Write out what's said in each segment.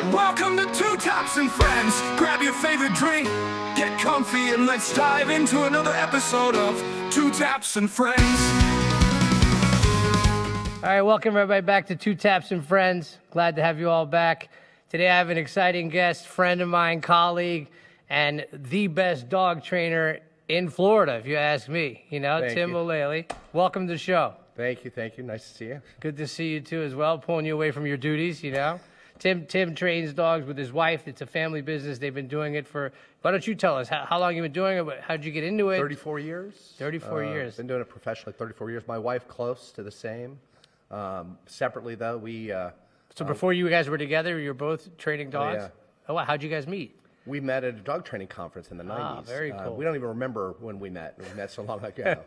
Welcome to Two Taps and Friends. Grab your favorite drink, get comfy, and let's dive into another episode of Two Taps and Friends. All right, welcome everybody back to Two Taps and Friends. Glad to have you all back. Today I have an exciting guest, friend of mine, colleague, and the best dog trainer in Florida, if you ask me. You know, Tim Mullaly. Welcome to the show. Thank you. Nice to see you. Good to see you too as well, pulling you away from your duties, you know. Tim trains dogs with his wife. It's a family business. They've been doing it for, why don't you tell us, how long you been doing it? How'd you get into it? 34 years. 34 years. Been doing it professionally 34 years. My wife, close to the same. Separately, though, So before you guys were together, you were both training dogs? yeah. Oh, wow. How'd you guys meet? We met at a dog training conference in the 90s. Very cool. We don't even remember when we met. We met so long ago.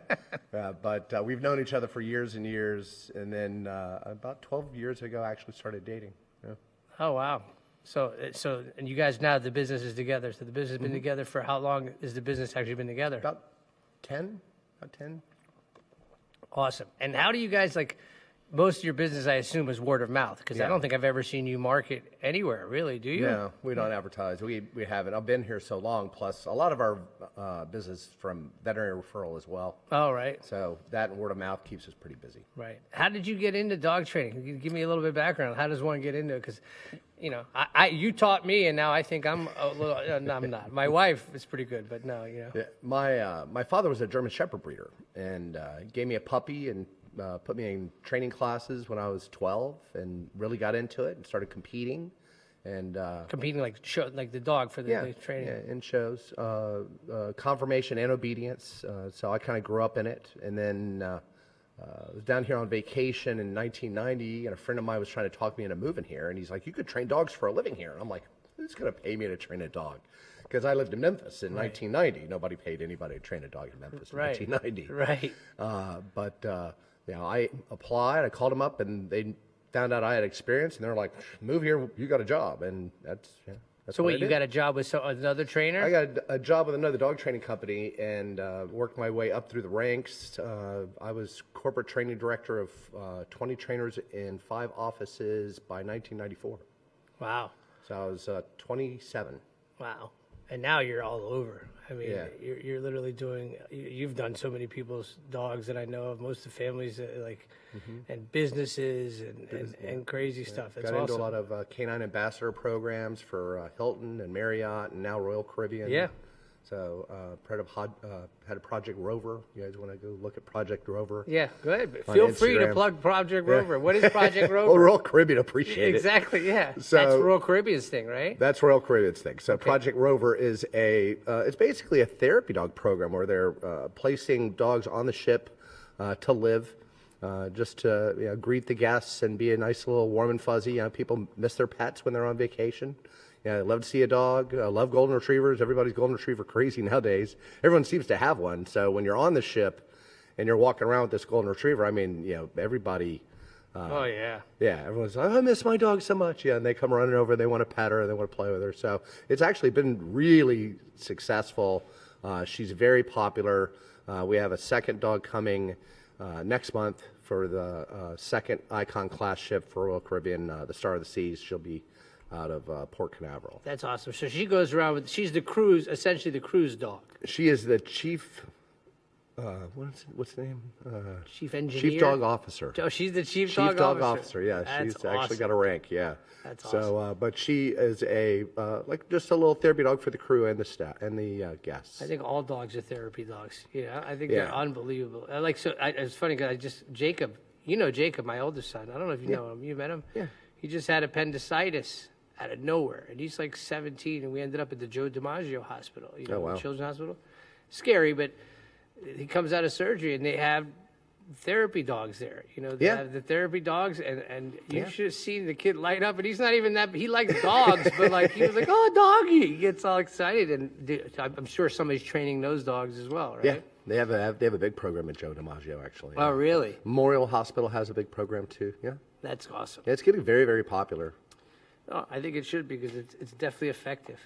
But we've known each other for years and years. And then about 12 years ago, I actually started dating. Yeah. Oh, wow. So, and you guys now, the business is together. So the business has been together for how long has the business actually been together? About 10. Awesome. And how do you guys, like, most of your business, I assume, is word of mouth? Because I don't think I've ever seen you market anywhere, really, do you? No, we don't advertise. We haven't. I've been here so long, plus a lot of our business from veterinary referral as well. Oh, right. So that and word of mouth keeps us pretty busy. Right. How did you get into dog training? Can you give me a little bit of background. How does one get into it? Because, you know, you taught me, and now I think I'm a little, no, I'm not. My wife is pretty good, but no, you know. Yeah, my father was a German Shepherd breeder, and gave me a puppy and put me in training classes when I was 12 and really got into it and started competing. And competing like the dog for the training. Yeah, in shows, conformation and obedience. So I kind of grew up in it. And then I was down here on vacation in 1990, and a friend of mine was trying to talk me into moving here. And he's like, "You could train dogs for a living here." And I'm like, "Who's going to pay me to train a dog?" Because I lived in Memphis in 1990. Nobody paid anybody to train a dog in Memphis in 1990. Right. You know, I applied, I called them up, and they found out I had experience, and they're like, "Move here, you got a job." And that's So what I wait, you did. got a job with another trainer? I got a job with another dog training company and worked my way up through the ranks. I was corporate training director of 20 trainers in 5 offices by 1994. Wow. So I was 27. Wow. And now you're all over. I mean, Yeah. you're literally doing, you've done so many people's dogs that I know of, most of the families, and businesses and crazy stuff. It's Got awesome. into a lot of canine ambassador programs for Hilton and Marriott and now Royal Caribbean. Yeah. So had a Project Rover. You guys want to go look at Project Rover? Yeah, go ahead. On Feel free to Instagram. plug Project Rover. What is Project Rover? Well, Royal Caribbean appreciate it. Exactly, yeah. So- That's Royal Caribbean's thing, right? That's Royal Caribbean's thing. So Project Rover is it's basically a therapy dog program where they're placing dogs on the ship to live, just to greet the guests and be a nice little warm and fuzzy. You know, people miss their pets when they're on vacation. Yeah, I love to see a dog. I love golden retrievers. Everybody's golden retriever crazy nowadays. Everyone seems to have one. So when you're on the ship and you're walking around with this golden retriever, I mean, everybody. Oh, yeah. Yeah, everyone's like, "I miss my dog so much." Yeah, and they come running over. They want to pet her. They want to play with her. So it's actually been really successful. She's very popular. We have a second dog coming next month for the second Icon class ship for Royal Caribbean, the Star of the Seas. She'll be out of Port Canaveral. That's awesome. So she goes around with, she's the cruise, essentially the cruise dog. She is the chief. What's the name? Chief engineer? Chief dog officer. Oh, she's the chief Chief dog officer. Yeah, That's she's awesome. actually got a rank. Yeah. That's so, but she is a like just a little therapy dog for the crew and the staff and the guests. I think all dogs are therapy dogs. I think Yeah. they're unbelievable. It's funny because Jacob, Jacob, my oldest son. I don't know if you know him. You met him? Yeah. He just had appendicitis out of nowhere, and he's like 17, and we ended up at the Joe DiMaggio Hospital, Oh, wow. Children's Hospital. Scary, but he comes out of surgery, and they have therapy dogs there. They have the therapy dogs, and you should have seen the kid light up. And he's not even that. He likes dogs, but he was like, "Oh, doggy!" He gets all excited, and I'm sure somebody's training those dogs as well, right? Yeah, they have a big program at Joe DiMaggio actually. Oh, really? Memorial Hospital has a big program too. Yeah. That's awesome. Yeah, it's getting very, very popular. Oh, I think it should be because it's definitely effective.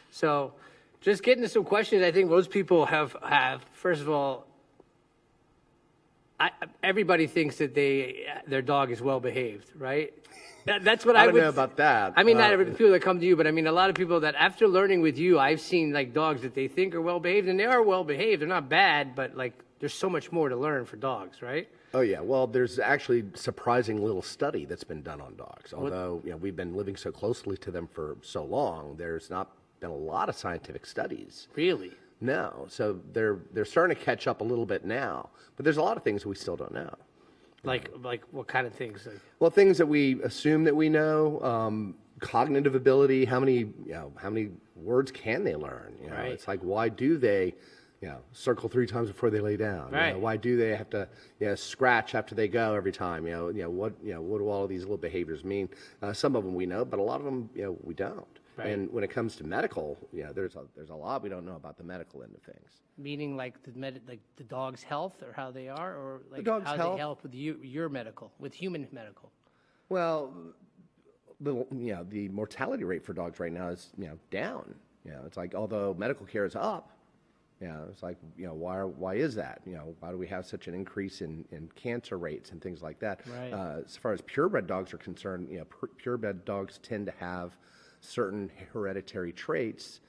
So, just getting to some questions I think most people have. First of all, everybody thinks that their dog is well behaved, right? That's what I I don't would know about that. I mean, not every people that come to you, but I mean, a lot of people that after learning with you, I've seen like dogs that they think are well behaved, and they are well behaved. They're not bad, but like there's so much more to learn for dogs, right? Oh yeah, well, there's actually surprising little study that's been done on dogs. Although we've been living so closely to them for so long, there's not been a lot of scientific studies. Really? No, so they're starting to catch up a little bit now, but there's a lot of things we still don't know. Like what kind of things? Well, things that we assume that we know, cognitive ability. How many words can they learn? Right. It's like, why do they, circle 3 times before they lay down? Right. Why do they have to, scratch after they go every time? What do all of these little behaviors mean? Some of them we know, but a lot of them, we don't. Right. And when it comes to medical, there's a lot we don't know about the medical end of things. Meaning like the dog's health or how they are, or like dog's how health? they help with your medical, with human medical. Well, the mortality rate for dogs right now is down. It's like, although medical care is up, it's like, why is that? Why do we have such an increase in cancer rates and things like that? Right. As far as purebred dogs are concerned, purebred dogs tend to have certain hereditary traits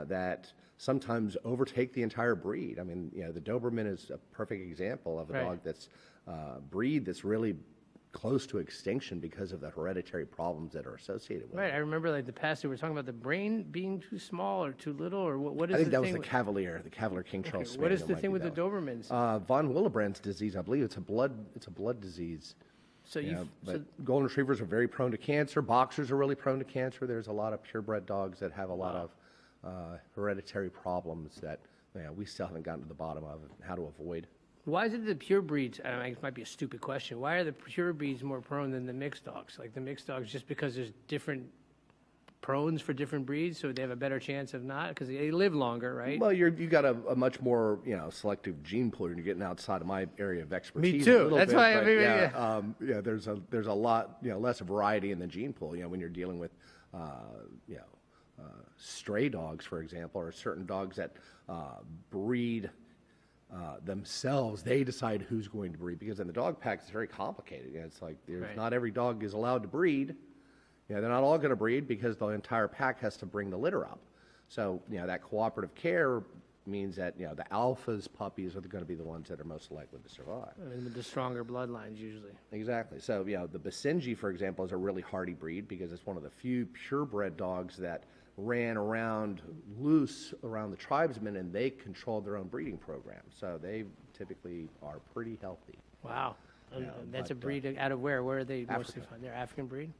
that sometimes overtake the entire breed. I mean, the Doberman is a perfect example of a Right. dog that's breed that's really close to extinction because of the hereditary problems that are associated with Right. it. I remember like the past we were talking about the brain being too small or too little, or what is I think the that was thing the with- Cavalier King Charles What is Spaniel the might thing be with the that one. Dobermans? Von Willebrand's disease, I believe it's a blood disease. So But golden retrievers are very prone to cancer. Boxers are really prone to cancer. There's a lot of purebred dogs that have a lot of hereditary problems that we still haven't gotten to the bottom of and how to avoid. why is it the pure breeds? I mean, it might be a stupid question. Why are the pure breeds more prone than the mixed dogs? Like the mixed dogs, just because there's different prones for different breeds, so they have a better chance of not, because they live longer, right? Well, you got a much more selective gene pool. You're getting outside of my area of expertise. too. A little That's bit, why I but mean, there's a lot less variety in the gene pool. When you're dealing with stray dogs, for example, or certain dogs that breed themselves. They decide who's going to breed, because in the dog pack it's very complicated. It's like Right. not every dog is allowed to breed. They're not all going to breed because the entire pack has to bring the litter up. So, that cooperative care means that, the alphas puppies are going to be the ones that are most likely to survive. I mean, with the stronger bloodlines usually. Exactly. So, the Basenji, for example, is a really hardy breed because it's one of the few purebred dogs that ran around loose around the tribesmen, and they controlled their own breeding program. So they typically are pretty healthy. Wow. And Yeah, that's a but, breed out of where? Where are they mostly Africa. found? They're African breed?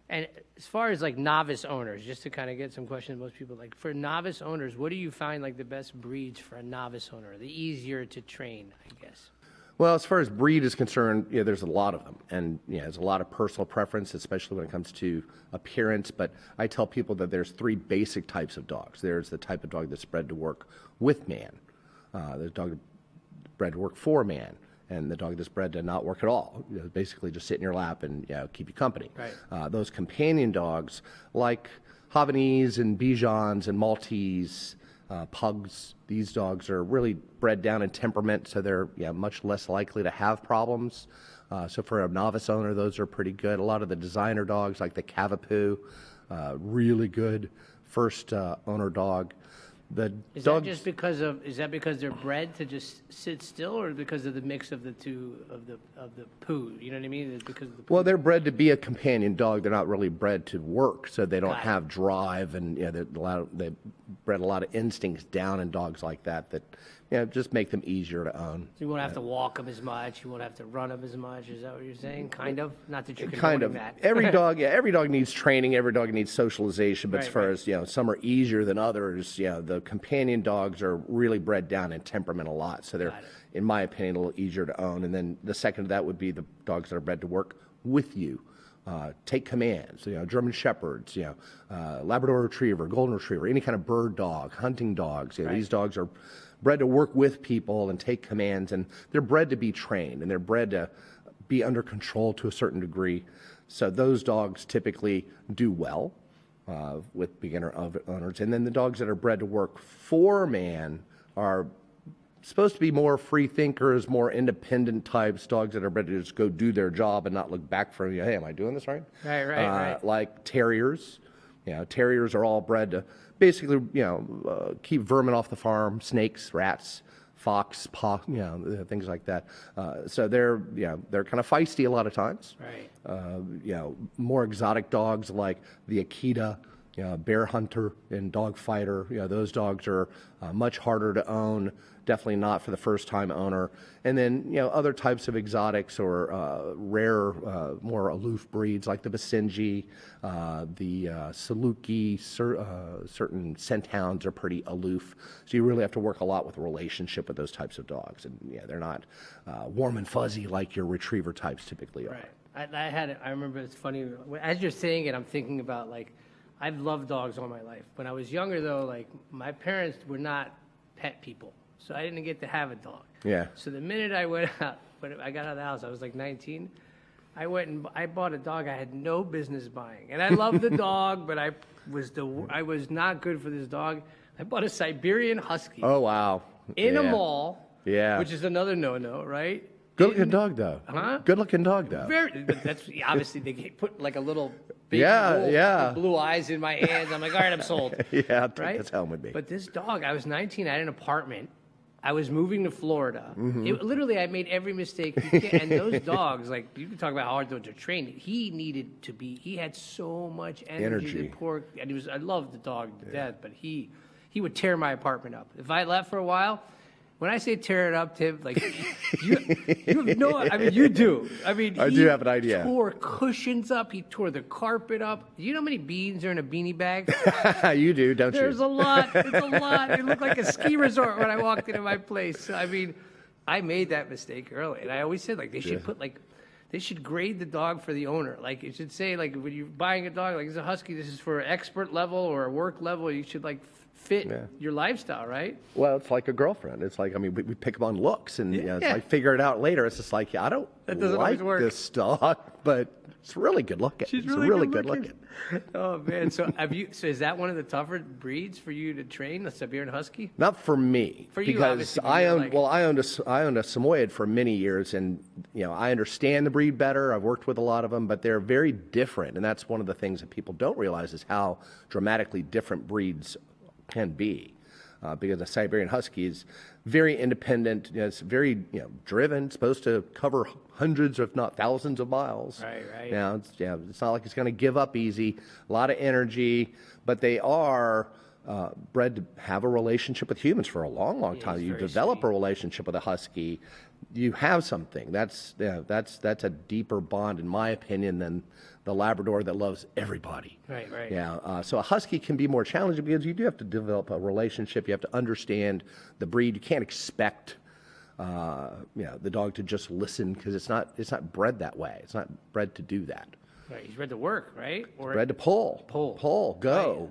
And as far as like novice owners, just to kind of get some questions most people like, for novice owners, what do you find like the best breeds for a novice owner? The easier to train, I guess. Well, as far as breed is concerned, there's a lot of them. And, there's a lot of personal preference, especially when it comes to appearance. But I tell people that there's 3 basic types of dogs. There's the type of dog that's bred to work with man. There's a dog bred to work for man. And the dog that's bred to not work at all. Basically just sit in your lap and keep you company. Right. Those companion dogs, like Havanese and Bijans and Maltese, pugs, these dogs are really bred down in temperament, so they're much less likely to have problems. So for a novice owner, those are pretty good. A lot of the designer dogs, like the Cavapoo, really good first owner dog. Is that just because they're bred to just sit still, or because of the mix of the two of the poo? You know what I mean? It's because of the poo. Well, they're bred to be a companion dog. They're not really bred to work, so they don't Got it. have drive, and they bred a lot of instincts down in dogs like that just make them easier to own. So you won't have to walk them as much. You won't have to run them as much. Is that what you're saying? Kind of. Not that you're Kind condoning of. that. Every dog needs training. Every dog needs socialization. But as Right, far right. as some are easier than others. The companion dogs are really bred down in temperament a lot, so they're, Got it. in my opinion, a little easier to own. And then the second of that would be the dogs that are bred to work with you. Take commands, German Shepherds, Labrador Retriever, Golden Retriever, any kind of bird dog, hunting dogs. Right. These dogs are bred to work with people and take commands, and they're bred to be trained, and they're bred to be under control to a certain degree. So those dogs typically do well with beginner owners. And then the dogs that are bred to work for man are supposed to be more free thinkers, more independent types, dogs that are ready to just go do their job and not look back for you. Hey, am I doing this right? Right. Like terriers. Terriers are all bred to basically, keep vermin off the farm, snakes, rats, fox, things like that. So they're kind of feisty a lot of times. Right. More exotic dogs like the Akita, bear hunter and dog fighter. Those dogs are much harder to own. Definitely not for the first-time owner. And then, other types of exotics or rare, more aloof breeds like the Basenji, the Saluki, certain scent hounds are pretty aloof. So you really have to work a lot with a relationship with those types of dogs. And, they're not warm and fuzzy like your retriever types typically are. Right. I remember, it's funny, as you're saying it, I'm thinking about, like, I've loved dogs all my life. When I was younger, though, like, my parents were not pet people. So I didn't get to have a dog. Yeah. So the minute I went out, when I got out of the house, I was like 19. I went and I bought a dog I had no business buying, and I loved the dog, but I was not good for this dog. I bought a Siberian Husky. Oh wow! In a mall. Yeah. Which is another no-no, right? Good-looking dog, though. Huh? Good-looking dog, though. But that's obviously they put like a little big wolf with blue eyes in my hands. I'm like, all right, I'm sold. Right? That's how it would be. But this dog, I was 19. I had an apartment. I was moving to Florida. Mm-hmm. I made every mistake you can. And those dogs, like, you can talk about how hard those are trained. He had so much energy. And I loved the dog to death, but he would tear my apartment up. If I left for a while, when I say tear it up, Tim, like, you have no, I mean, you do. I mean, I do have an idea. He tore cushions up. He tore the carpet up. You know how many beans are in a beanie bag? You do, don't you? There's a lot. It's a lot. It looked like a ski resort when I walked into my place. I mean, I made that mistake early. And I always said, like, they should grade the dog for the owner. Like, it should say, like, when you're buying a dog, like, it's a Husky, this is for expert level or a work level. You should, like, fit your lifestyle, right? Well, it's like a girlfriend. It's like, I mean, we pick them on looks, and it's like, figure it out later. It's just like, I don't like this dog, but it's really good looking. She's really good looking. Oh man! So is that one of the tougher breeds for you to train, the Siberian Husky? Not for me, for you, because I owned a Samoyed for many years, and I understand the breed better. I've worked with a lot of them, but they're very different, and that's one of the things that people don't realize is how dramatically different breeds can be, because the Siberian Husky is very independent. It's very driven. Supposed to cover hundreds, if not thousands, of miles. Right. It's not like it's going to give up easy. A lot of energy, but they are bred to have a relationship with humans for a long time. You develop a relationship with a Husky, you have something. That's a deeper bond, in my opinion, than the Labrador that loves everybody. Right. So a Husky can be more challenging because you do have to develop a relationship. You have to understand the breed. You can't expect the dog to just listen, because it's not bred that way. It's not bred to do that. Right, he's bred to work, right? Or bred to pull, go.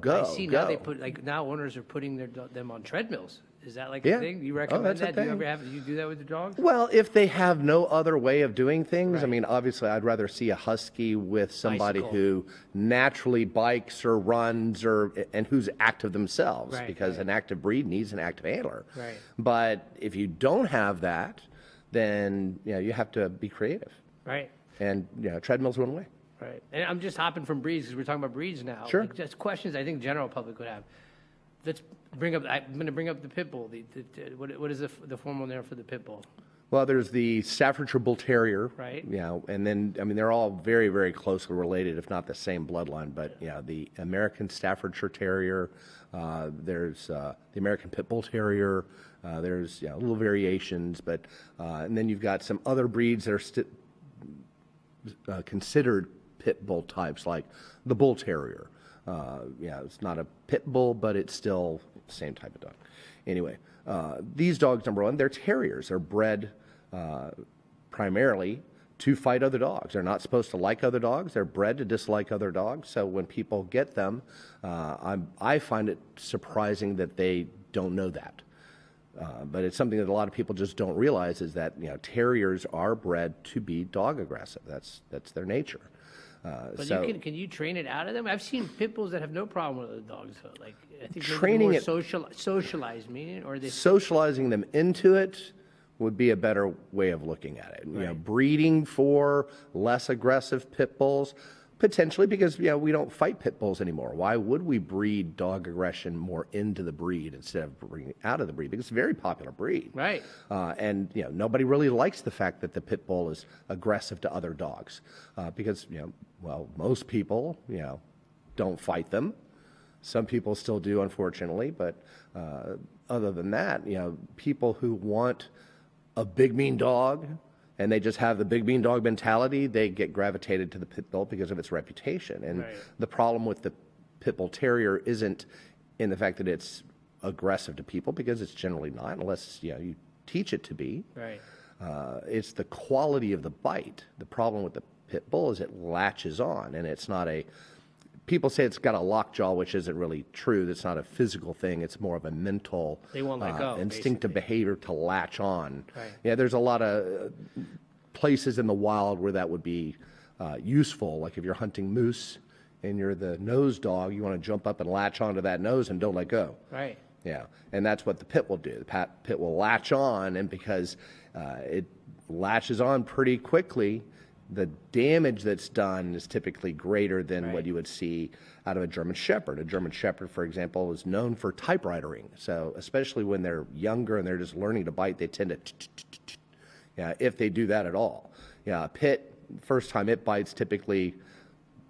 I see now they put now owners are putting them on treadmills. Is that like a thing? Do you recommend that? Do you do that with the dogs? Well, if they have no other way of doing things, I mean, obviously, I'd rather see a Husky with somebody who naturally bikes or runs and who's active themselves, because an active breed needs an active handler. Right. But if you don't have that, then you have to be creative. Right. And treadmills one way. Right. And I'm just hopping from breeds because we're talking about breeds now. Sure. Like, just questions I think general public would have. I'm going to bring up the pit bull. What is the formal name for the pit bull? Well, there's the Staffordshire Bull Terrier. Right. And then, I mean, they're all very, very closely related, if not the same bloodline. But, the American Staffordshire Terrier, there's the American Pit Bull Terrier, there's little variations. But, and then you've got some other breeds that are considered pit bull types, like the Bull Terrier. It's not a pit bull, but it's still the same type of dog. Anyway, these dogs, number one, they're terriers. They're bred primarily to fight other dogs. They're not supposed to like other dogs. They're bred to dislike other dogs. So when people get them, I find it surprising that they don't know that. But it's something that a lot of people just don't realize, is that terriers are bred to be dog aggressive. That's their nature. But can you train it out of them? I've seen pit bulls that have no problem with other dogs. Though. Like I think training more it, socialized, meaning, or socializing them into it would be a better way of looking at it. Right. Breeding for less aggressive pit bulls, potentially, because we don't fight pit bulls anymore. Why would we breed dog aggression more into the breed instead of bringing it out of the breed? Because it's a very popular breed. Right. And nobody really likes the fact that the pit bull is aggressive to other dogs, because most people don't fight them. Some people still do, unfortunately, but other than that, people who want a big mean dog and they just have the big mean dog mentality, they get gravitated to the pit bull because of its reputation. And right. the problem with the pit bull terrier isn't in the fact that it's aggressive to people, because it's generally not, unless you teach it to be. Right. It's the quality of the bite. The problem with the pit bull is it latches on, and it's not a. People say it's got a lockjaw, which isn't really true. That's not a physical thing. It's more of a mental, they won't let go, instinctive behavior to latch on. Right. Yeah, there's a lot of places in the wild where that would be useful. Like if you're hunting moose and you're the nose dog, you want to jump up and latch onto that nose and don't let go. Right. Yeah, and that's what the pit will do. The pit will latch on, and because it latches on pretty quickly, the damage that's done is typically greater than right. what you would see out of a German Shepherd. A German Shepherd, for example, is known for typewritering. So especially when they're younger and they're just learning to bite, they tend to, if they do that at all. A pit, first time it bites, typically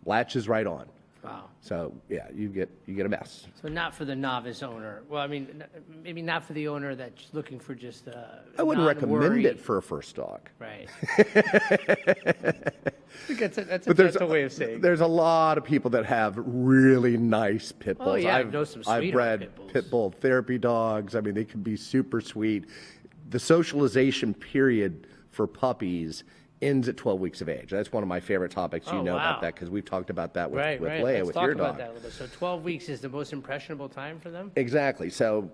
latches right on. Wow. So you get a mess. So not for the novice owner. Well, I mean, maybe not for the owner that's looking for just I wouldn't recommend it for a first dog. Right. I think that's a way of saying. There's a lot of people that have really nice pit bulls. Oh yeah, I know some I've bred pit bull therapy dogs. I mean, they can be super sweet. The socialization period for puppies ends at 12 weeks of age. That's one of my favorite topics. About that because we've talked about that with Leia, with your dog. About that a little bit. So 12 weeks is the most impressionable time for them? Exactly. So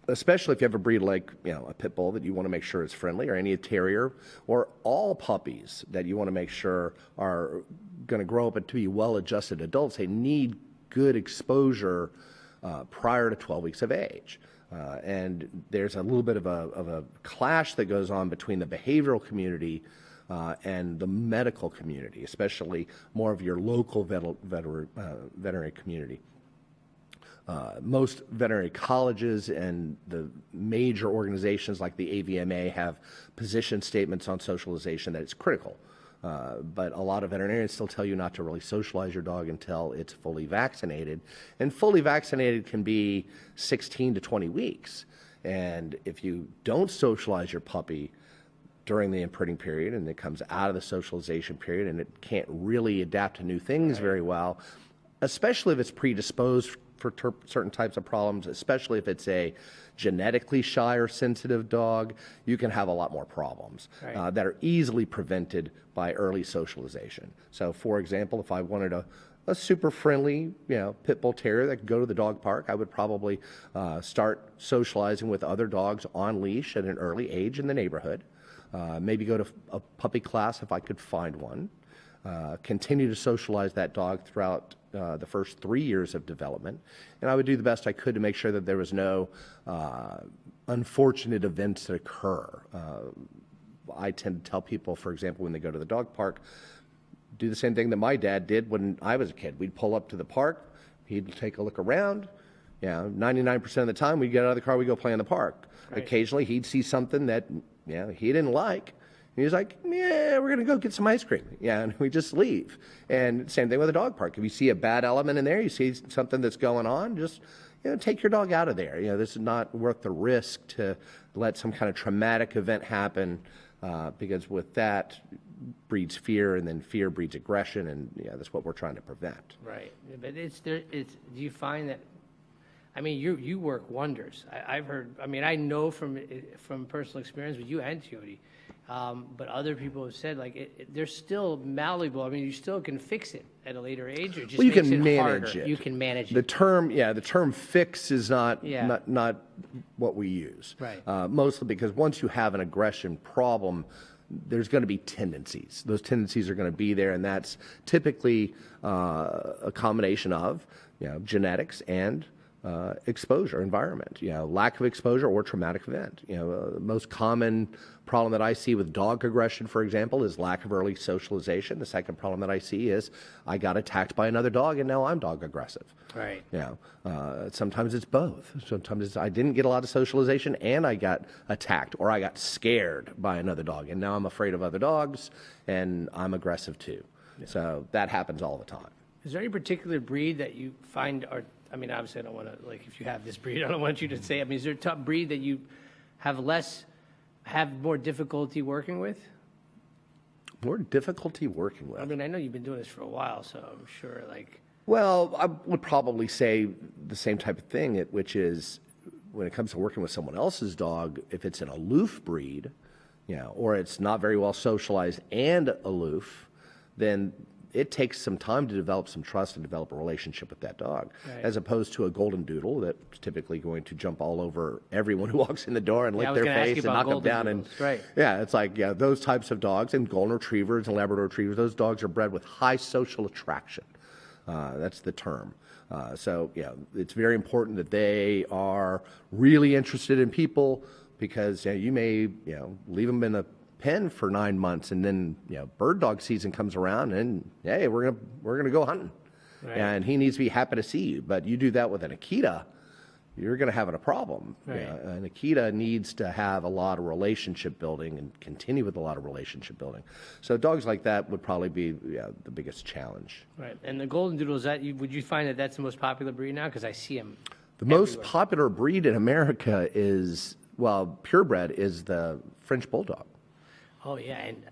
especially if you have a breed like a pit bull that you want to make sure is friendly, or any terrier, or all puppies that you want to make sure are going to grow up to be well-adjusted adults, they need good exposure prior to 12 weeks of age. And there's a little bit of a clash that goes on between the behavioral community and the medical community, especially more of your local veterinary community. Most veterinary colleges and the major organizations like the AVMA have position statements on socialization that it's critical. But a lot of veterinarians still tell you not to really socialize your dog until it's fully vaccinated. And fully vaccinated can be 16 to 20 weeks. And if you don't socialize your puppy during the imprinting period, and it comes out of the socialization period, and it can't really adapt to new things very well, especially if it's predisposed for certain types of problems, especially if it's a genetically shy or sensitive dog, you can have a lot more problems that are easily prevented by early socialization. So, for example, if I wanted a super friendly, pit bull terrier that could go to the dog park, I would probably start socializing with other dogs on leash at an early age in the neighborhood. Maybe go to a puppy class if I could find one. Continue to socialize that dog throughout the first 3 years of development. And I would do the best I could to make sure that there was no unfortunate events that occur. I tend to tell people, for example, when they go to the dog park, do the same thing that my dad did when I was a kid. We'd pull up to the park, he'd take a look around. 99% of the time we'd get out of the car, we'd go play in the park. Right. Occasionally he'd see something that he didn't like. And he was like, we're going to go get some ice cream. And we just leave. And same thing with a dog park. If you see a bad element in there, you see something that's going on, just take your dog out of there. This is not worth the risk to let some kind of traumatic event happen, because with that breeds fear, and then fear breeds aggression, and that's what we're trying to prevent. Right. But do you find that, I mean, you work wonders. I've heard, I know from personal experience with you and Teoti, but other people have said, they're still malleable. I mean, you still can fix it at a later age, or just you makes can it manage harder. it. You can manage the it. The term fix is not what we use. Right. Mostly because once you have an aggression problem, there's going to be tendencies. Those tendencies are going to be there, and that's typically a combination of genetics and exposure, environment, lack of exposure or traumatic event. The most common problem that I see with dog aggression, for example, is lack of early socialization. The second problem that I see is I got attacked by another dog and now I'm dog aggressive. Right. Sometimes it's both. Sometimes it's I didn't get a lot of socialization and I got attacked, or I got scared by another dog and now I'm afraid of other dogs and I'm aggressive too. So that happens all the time. Is there any particular breed that you find are, I mean, obviously I don't want to, like, if you have this breed, I don't want you to say, I mean, is there a top breed that you have more difficulty working with? More difficulty working with? I mean, I know you've been doing this for a while, so I'm sure, like... Well, I would probably say the same type of thing, which is when it comes to working with someone else's dog, if it's an aloof breed, or it's not very well socialized and aloof, then it takes some time to develop some trust and develop a relationship with that dog, as opposed to a Goldendoodle that's typically going to jump all over everyone who walks in the door and lick their face and knock them down. And it's like, those types of dogs, and Golden Retrievers and Labrador Retrievers, those dogs are bred with high social attraction. That's the term. So it's very important that they are really interested in people, because you may leave them in a pen for 9 months, and then bird dog season comes around, and hey, we're gonna go hunting, and he needs to be happy to see you. But you do that with an Akita, you're gonna have a problem. An Akita needs to have a lot of relationship building and continue with a lot of relationship building. So dogs like that would probably be the biggest challenge. Right. And the Goldendoodles, would you find that that's the most popular breed now? Because I see them the most popular breed in America is, well, purebred is the French Bulldog. Oh yeah, and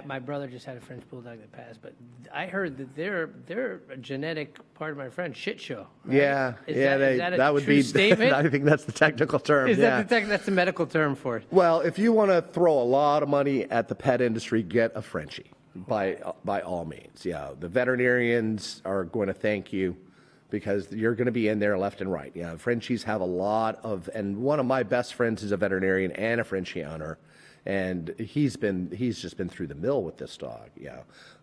my brother just had a French Bulldog that passed, but I heard that they're a genetic part of my friend shit show. Right? Yeah, is that a would true be statement? I think that's the technical term. Is that that's the medical term for it? Well, if you want to throw a lot of money at the pet industry, get a Frenchie by all means. The veterinarians are going to thank you, because you're going to be in there left and right. Frenchies have a lot of, and one of my best friends is a veterinarian and a Frenchie owner. And he's just been through the mill with this dog.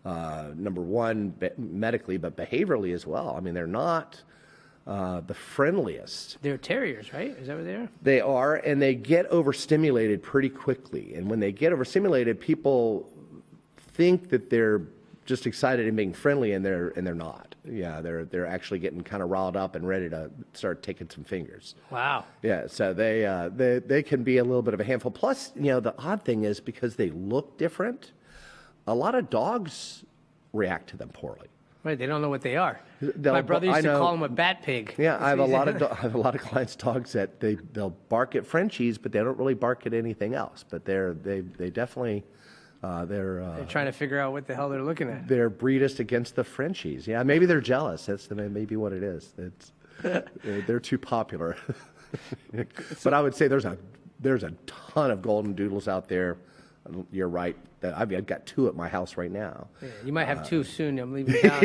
Number one, medically, but behaviorally as well. I mean, they're not the friendliest. They're terriers, right? Is that what they are? They are, and they get overstimulated pretty quickly. And when they get overstimulated, people think that they're just excited and being friendly, and they're not. They're actually getting kind of riled up and ready to start taking some fingers. Wow. So they can be a little bit of a handful. Plus, the odd thing is, because they look different, a lot of dogs react to them poorly. Right, they don't know what they are. My brother used to call them a bat pig. Yeah, I have a lot of clients' dogs that they'll bark at Frenchies, but they don't really bark at anything else. But they definitely. They're trying to figure out what the hell they're looking at. They're breedist against the Frenchies. Yeah, maybe they're jealous. That's maybe what it is. They're too popular. But I would say there's a ton of Goldendoodles out there. You're right. I've got 2 at my house right now. Yeah, you might have 2 soon. I'm leaving town.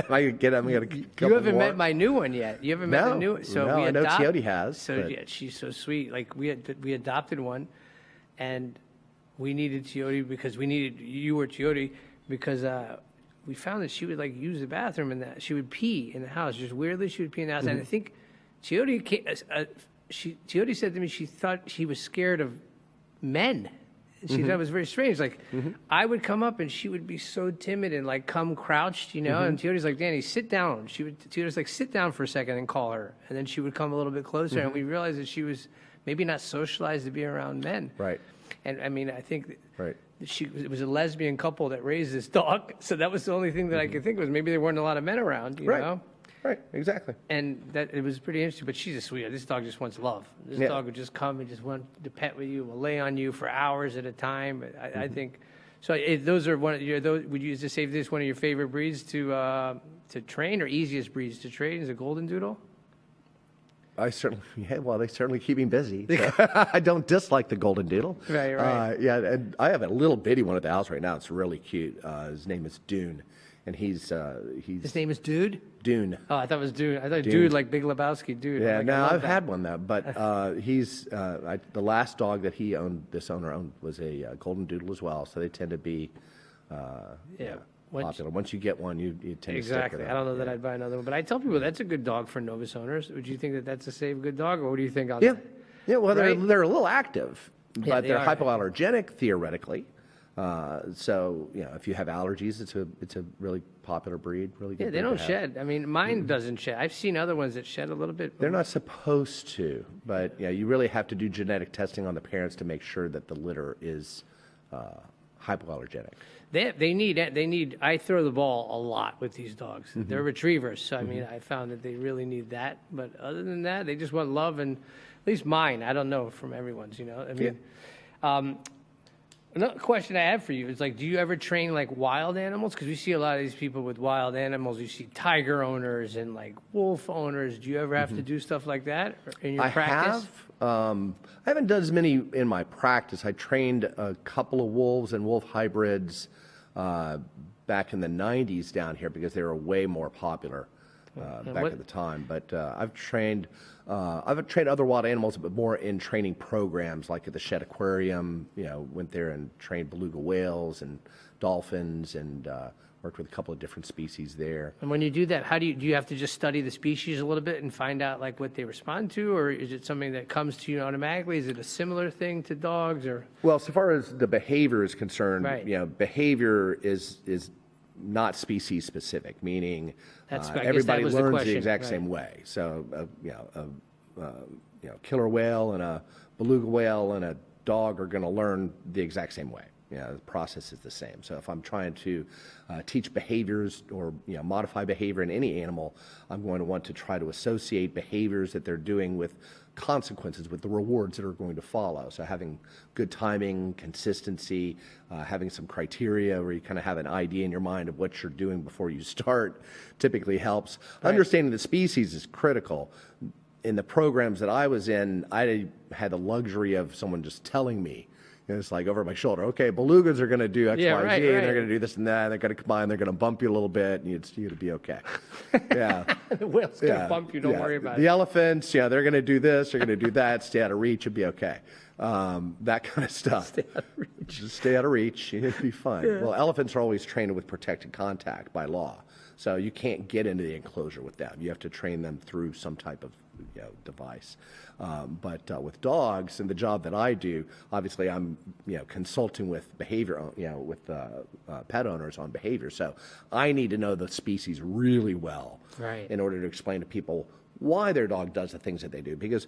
I'm gonna you haven't met my new one yet. You haven't met the new one. So no, I know Teoti has. So she's so sweet. Like we adopted one, and we needed Teoti because you were Teoti because we found that she would use the bathroom, and that she would pee in the house. Just weirdly, she would pee in the house. And I think Teoti said to me she thought she was scared of men. She thought it was very strange. I would come up and she would be so timid and come crouched, And Teoti's like, Danny, sit down. Teoti's like, sit down for a second and call her. And then she would come a little bit closer, and we realized that she was maybe not socialized to be around men. Right. And I mean, I think that it was a lesbian couple that raised this dog. So that was the only thing that I could think was maybe there weren't a lot of men around, you know? Right, exactly. And that it was pretty interesting. But she's a sweetheart. This dog just wants love. This dog would just come and just want to pet with you, will lay on you for hours at a time. I think so. Those are would you just say this one of your favorite breeds to train, or easiest breeds to train is a Goldendoodle? I certainly, well, they certainly keep me busy. So I don't dislike the Goldendoodle. Right. Yeah, and I have a little bitty one at the house right now. It's really cute. His name is Dune, and he's. His name is Dude? Dune. Oh, I thought it was Dude. I thought Dude like Big Lebowski, Dude. Yeah, Like, no, I've had one though, but he's the last dog that he owned. This owner owned was a Goldendoodle as well, so they tend to be popular. Once you get one, you tend to stick with Exactly. them. I don't know that I'd buy another one, but I tell people that's a good dog for novice owners. Would you think that that's a safe, good dog, or what do you think on Yeah, that? yeah. Well, Right? they're a little active, Yeah, but they they're are. hypoallergenic theoretically. So if you have allergies, it's a really popular breed. Really good. Yeah, they breed don't to have. shed. I mean, mine doesn't shed. I've seen other ones that shed a little bit. They're not supposed to, but you really have to do genetic testing on the parents to make sure that the litter is hypoallergenic. They need. I throw the ball a lot with these dogs. They're retrievers, so I mean, I found that they really need that. But other than that, they just want love, and at least mine. I don't know from everyone's. I mean, another question I have for you is like, do you ever train like wild animals? Because we see a lot of these people with wild animals. You see tiger owners and like wolf owners. Do you ever have to do stuff like that in your practice? I haven't done as many in my practice. I trained a couple of wolves and wolf hybrids back in the 90s down here because they were way more popular back at the time. But I've trained other wild animals, but more in training programs, like at the Shed Aquarium. Went there and trained beluga whales and dolphins, and worked with a couple of different species there. And when you do that, how do you have to just study the species a little bit and find out like what they respond to, or is it something that comes to you automatically? Is it a similar thing to dogs, or? Well, so far as the behavior is concerned, Right. Behavior is not species specific, meaning I guess that everybody was the learns the question, exact right. same way. So, killer whale and a beluga whale and a dog are going to learn the exact same way. The process is the same. So if I'm trying to teach behaviors or modify behavior in any animal, I'm going to want to try to associate behaviors that they're doing with consequences, with the rewards that are going to follow. So having good timing, consistency, having some criteria where you kind of have an idea in your mind of what you're doing before you start typically helps. Right. Understanding the species is critical. In the programs that I was in, I had the luxury of someone just telling me. It's like over my shoulder. Okay, belugas are going to do X, Yeah, Y, Z, right, and right. they're going to do this and that. And they're going to combine. They're going to bump you a little bit, and you're going to be okay. Yeah, The whale's gonna bump you. Don't worry about the it. elephants, they're going to do this. They're going to do that. Stay out of reach. You'll be okay. That kind of stuff. Stay out of reach. Just stay out of reach. You'll be fine. Yeah. Well, elephants are always trained with protected contact by law, so you can't get into the enclosure with them. You have to train them through some type of device. But with dogs and the job that I do, obviously I'm consulting with behavior, with pet owners on behavior. So I need to know the species really well, Right. in order to explain to people why their dog does the things that they do. Because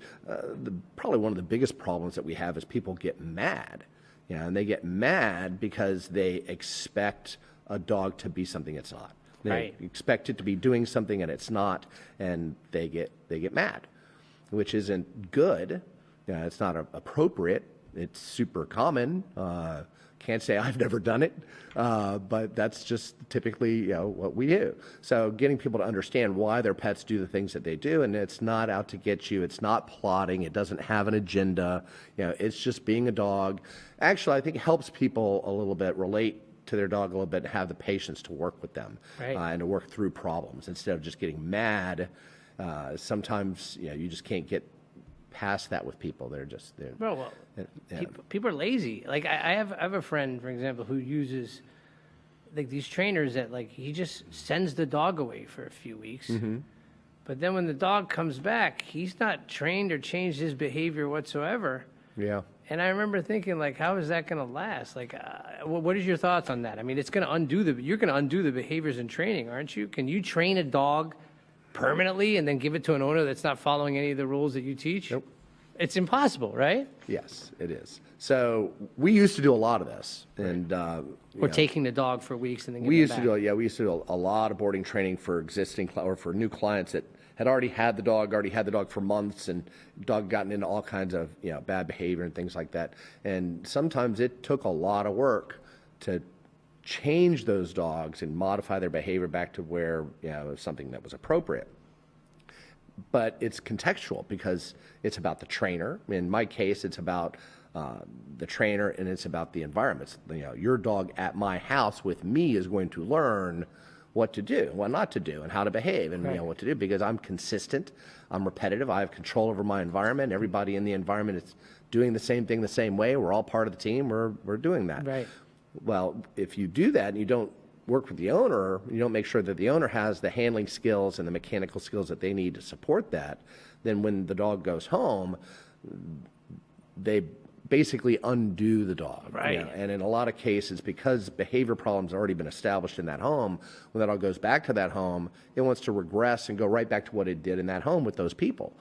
probably one of the biggest problems that we have is people get mad. And they get mad because they expect a dog to be something it's not. They Right. expect it to be doing something and it's not, and they get mad, which isn't good. It's not appropriate. It's super common. Can't say I've never done it, but that's just typically what we do. So getting people to understand why their pets do the things that they do, and it's not out to get you. It's not plotting. It doesn't have an agenda. It's just being a dog. Actually, I think it helps people a little bit relate to their dog a little bit and have the patience to work with them, Right. And to work through problems instead of just getting mad. Sometimes you just can't get past that with people. They're Well, people are lazy. Like I have a friend, for example, who uses like these trainers that like he just sends the dog away for a few weeks. Mm-hmm. But then when the dog comes back, he's not trained or changed his behavior whatsoever. yeah. And I remember thinking, like, how is that going to last? Like, what is your thoughts on that? I mean, you're going to undo the behaviors in training, aren't you? Can you train a dog permanently and then give it to an owner that's not following any of the rules that you teach? Nope. It's impossible, right? Yes, it is. So we used to do a lot of this, and Or taking the dog for weeks and then we giving used it to back. do we used to do a lot of boarding training for existing or for new clients that had already had the dog for months, and dog gotten into all kinds of bad behavior and things like that. And sometimes it took a lot of work to change those dogs and modify their behavior back to where it was something that was appropriate. but it's contextual because it's about the trainer. In my case, it's about the trainer, and it's about the environment. Your dog at my house with me is going to learn what to do, what not to do, and how to behave, and what to do, because I'm consistent, I'm repetitive, I have control over my environment. Everybody in the environment is doing the same thing the same way. We're all part of the team. We're doing that. Right. Well, if you do that and you don't work with the owner, you don't make sure that the owner has the handling skills and the mechanical skills that they need to support that, then when the dog goes home, they basically undo the dog. Right. And in a lot of cases, because behavior problems have already been established in that home, when that dog goes back to that home, it wants to regress and go right back to what it did in that home with those people,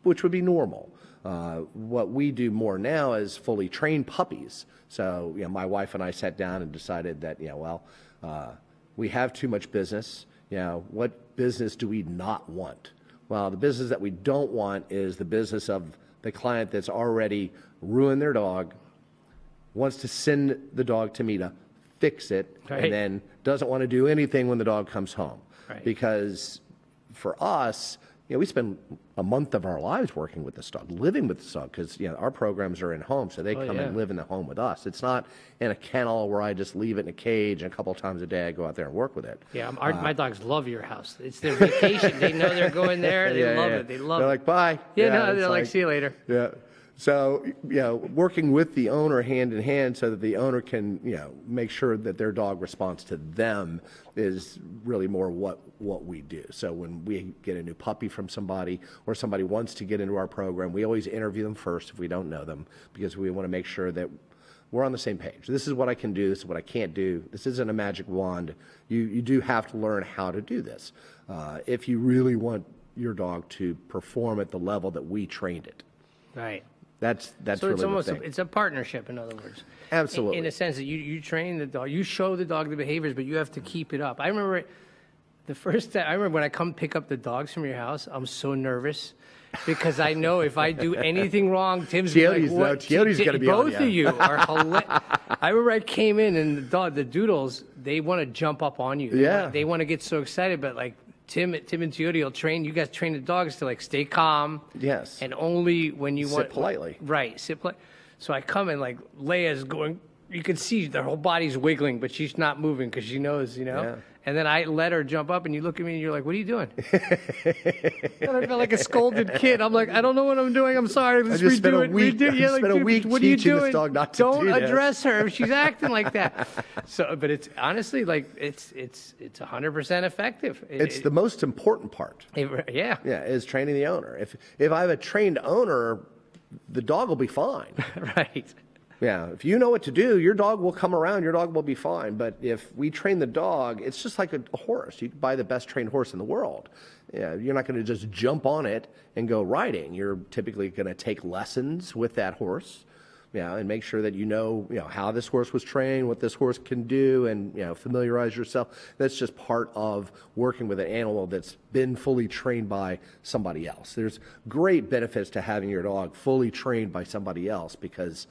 which would be normal. What we do more now is fully trained puppies. So, my wife and I sat down and decided that, we have too much business. What business do we not want? Well, the business that we don't want is the business of the client that's already ruined their dog, wants to send the dog to me to fix it, and then doesn't want to do anything when the dog comes home. Right. Because for us, we spend a month of our lives working with this dog, living with this dog, because our programs are in home, so they come and live in the home with us. It's not in a kennel where I just leave it in a cage and a couple of times a day I go out there and work with it. Yeah, my dogs love your house. It's their vacation. They know they're going there. They love it. They love it. They're like, bye. They're like, see you later. Yeah. So, working with the owner hand in hand so that the owner can, make sure that their dog responds to them is really more what we do. So when we get a new puppy from somebody or somebody wants to get into our program, we always interview them first if we don't know them, because we want to make sure that we're on the same page. This is what I can do. This is what I can't do. This isn't a magic wand. You do have to learn how to do this if you really want your dog to perform at the level that we trained it. Right. That's so really it's almost the thing. it's a partnership, in other words. Absolutely. In a sense that you train the dog, you show the dog the behaviors, but you have to keep it up. I remember the first time, when I come pick up the dogs from your house, I'm so nervous because I know if I do anything wrong, Tim's Teoti's, like, what? Teoti's going to be on both of you are hilarious. I remember I came in and the Doodles, they want to jump up on you. They want to get so excited, but like, Tim and Teoti will train. You guys train the dogs to stay calm. Yes. And only when you want. Sit politely. Right. Sit politely. So I come and Leia's going. You can see their whole body's wiggling, but she's not moving because she knows, Yeah. And then I let her jump up, and you look at me, and you're like, "What are you doing?" And I felt like a scolded kid. I'm like, "I don't know what I'm doing. I'm sorry. Let's redo it. Spent a week what are you teaching doing? this dog not to Don't do this. address her if she's acting like that." So, but it's honestly it's 100% effective. It's the most important part. Yeah, is training the owner. If I have a trained owner, the dog will be fine. Right. Yeah, if you know what to do, your dog will come around, your dog will be fine. But if we train the dog, it's just like a horse. You can buy the best trained horse in the world. Yeah, you're not going to just jump on it and go riding. You're typically going to take lessons with that horse, and make sure that you know how this horse was trained, what this horse can do, and familiarize yourself. That's just part of working with an animal that's been fully trained by somebody else. There's great benefits to having your dog fully trained by somebody else, because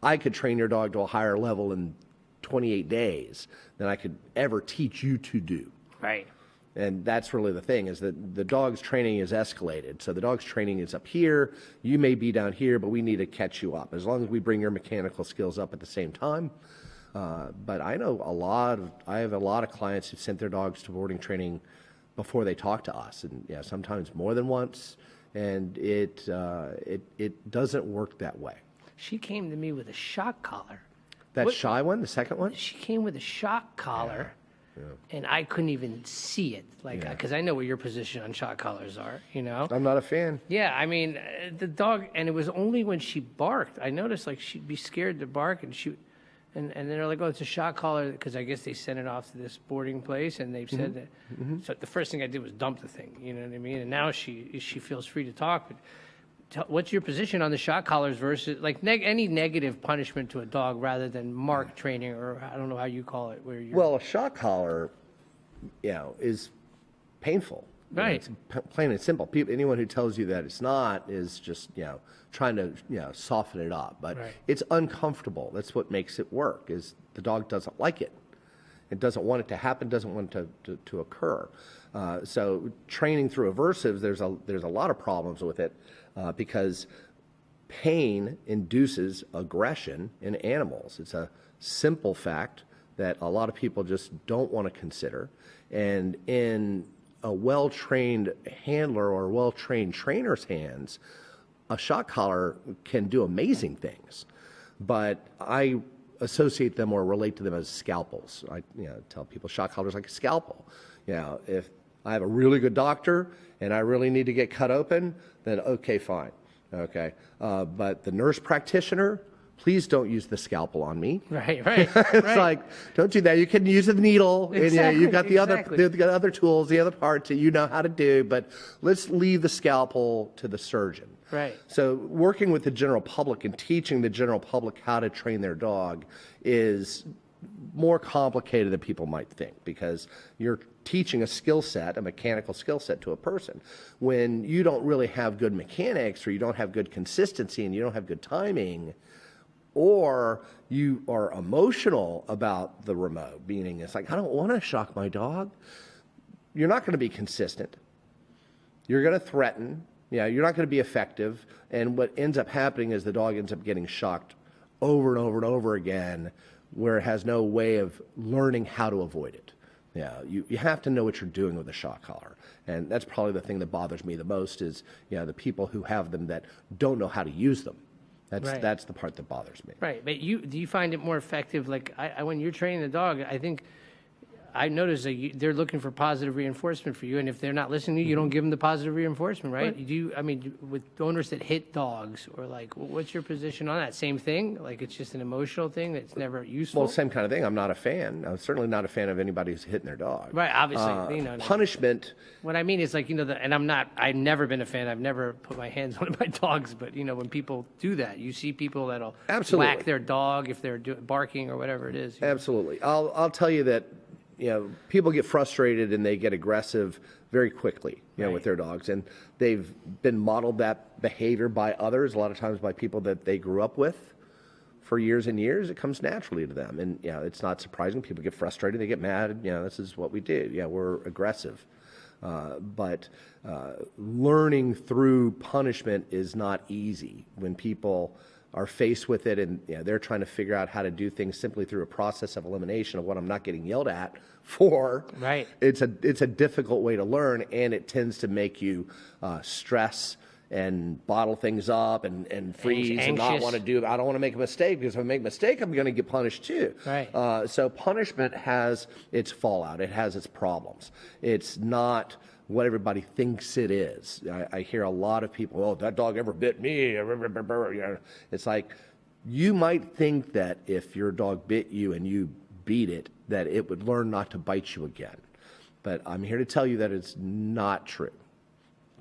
I could train your dog to a higher level in 28 days than I could ever teach you to do. Right. And that's really the thing, is that the dog's training is escalated. So the dog's training is up here. You may be down here, but we need to catch you up. As long as we bring your mechanical skills up at the same time. But I know I have a lot of clients who sent their dogs to boarding training before they talk to us, and sometimes more than once. And it doesn't work that way. She came to me with a shock collar. That shy one, the second one? She came with a shock collar, and I couldn't even see it, because I know what your position on shock collars are, I'm not a fan. Yeah, I mean, the dog, and it was only when she barked. I noticed, she'd be scared to bark, and and then they're like, "Oh, it's a shock collar," because I guess they sent it off to this boarding place, and they've said that. So the first thing I did was dump the thing, you know what I mean? And now she feels free to talk, but what's your position on the shock collars versus any negative punishment to a dog rather than mark training, or I don't know how you call it, where you're... Well, a shock collar, is painful. Right. It's plain and simple. Anyone who tells you that it's not is just trying to soften it up. But it's uncomfortable. That's what makes it work. Is the dog doesn't like it. It doesn't want it to happen, doesn't want it to occur. So training through aversives, there's a lot of problems with it because pain induces aggression in animals. It's a simple fact that a lot of people just don't want to consider. And in a well-trained handler or a well-trained trainer's hands, a shock collar can do amazing things. But I associate them or relate to them as scalpels. I tell people shock collars like a scalpel. If I have a really good doctor and I really need to get cut open, then okay, fine. Okay. But the nurse practitioner, please don't use the scalpel on me. Right. It's like, don't do that. You can use the needle, exactly, and you've got the exactly. other tools, the other parts that you know how to do. But let's leave the scalpel to the surgeon. Right. So working with the general public and teaching the general public how to train their dog is more complicated than people might think, because you're teaching a skill set, a mechanical skill set, to a person. When you don't really have good mechanics, or you don't have good consistency, and you don't have good timing, or you are emotional about the remote, meaning it's like, I don't want to shock my dog, you're not going to be consistent. You're going to threaten. You're not going to be effective. And what ends up happening is the dog ends up getting shocked over and over and over again, where it has no way of learning how to avoid it. You have to know what you're doing with a shock collar. And that's probably the thing that bothers me the most is, the people who have them that don't know how to use them. That's the part that bothers me. Right, but do you find it more effective? Like when you're training the dog, I notice that they're looking for positive reinforcement for you, and if they're not listening to you, you don't give them the positive reinforcement, right? With owners that hit dogs, or like, what's your position on that? Same thing? Like it's just an emotional thing that's never useful? Well, same kind of thing. I'm not a fan. I'm certainly not a fan of anybody who's hitting their dog. Right, obviously. Punishment. What I mean is like, and I've never been a fan. I've never put my hands on my dogs, but when people do that, you see people that'll whack their dog if they're barking or whatever it is. Absolutely. I'll tell you that, people get frustrated and they get aggressive very quickly, with their dogs, and they've been modeled that behavior by others, a lot of times by people that they grew up with for years and years. It comes naturally to them, and it's not surprising. People get frustrated, they get mad. This is what we do. We're aggressive, but learning through punishment is not easy when people are faced with it, and they're trying to figure out how to do things simply through a process of elimination of what I'm not getting yelled at for. Right. It's a difficult way to learn, and it tends to make you stress and bottle things up and freeze and not want to do it. I don't want to make a mistake, because if I make a mistake, I'm going to get punished too. Right. So punishment has its fallout. It has its problems. It's not what everybody thinks it is. I hear a lot of people, oh, that dog ever bit me. It's like, you might think that if your dog bit you and you beat it, that it would learn not to bite you again. But I'm here to tell you that it's not true.